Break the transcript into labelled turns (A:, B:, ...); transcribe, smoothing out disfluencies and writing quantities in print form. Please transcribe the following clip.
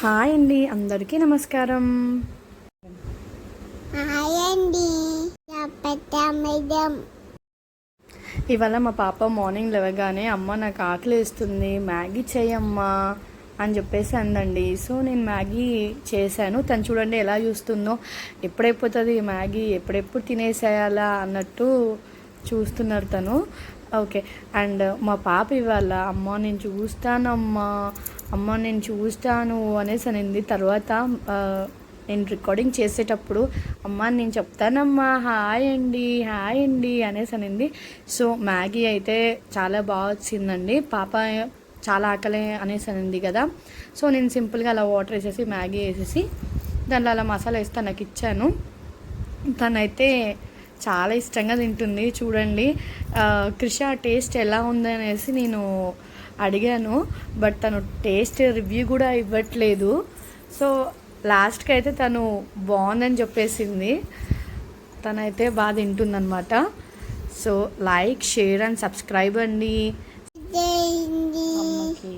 A: Hi అండి, అందరికీ నమస్కారం.
B: హాయ్ అండి.
A: ఇవాళ మా పాప మార్నింగ్ లేవగానే అమ్మ నాకు ఆకలి వేస్తుంది, మ్యాగీ చేయమ్మా అని చెప్పేసి అందండి. సో నేను మ్యాగీ చేశాను. తను చూడండి ఎలా చూస్తుందో, ఎప్పుడైపోతుంది మ్యాగీ, ఎప్పుడెప్పుడు తినేసేయాలా అన్నట్టు చూస్తున్నారు తను. ఓకే. అండ్ మా పాప ఇవాళ అమ్మ నేను చూస్తానమ్మా, అమ్మ నేను చూస్తాను అనేసి అనింది. తర్వాత నేను రికార్డింగ్ చేసేటప్పుడు అమ్మ నేను చెప్తానమ్మా హాయ్ అండి అనేసి అనింది. సో మ్యాగీ అయితే చాలా బాగా వచ్చిందండి. పాప చాలా ఆకలి అనేసి అనింది కదా. సో నేను సింపుల్గా అలా వాటర్ వేసేసి మ్యాగీ వేసేసి దాంట్లో అలా మసాలా వేసి తనకి ఇచ్చాను. తనైతే చాలా ఇష్టంగా తింటుంది. చూడండి క్రిషా టేస్ట్ ఎలా ఉందనేసి నేను అడిగాను, బట్ తను టేస్ట్ రివ్యూ కూడా ఇవ్వట్లేదు. సో లాస్ట్కి అయితే తను బాగుందని చెప్పేసింది. తనైతే బాగా తింటుందన్నమాట. So like, share and subscribe అండి. అమ్మకి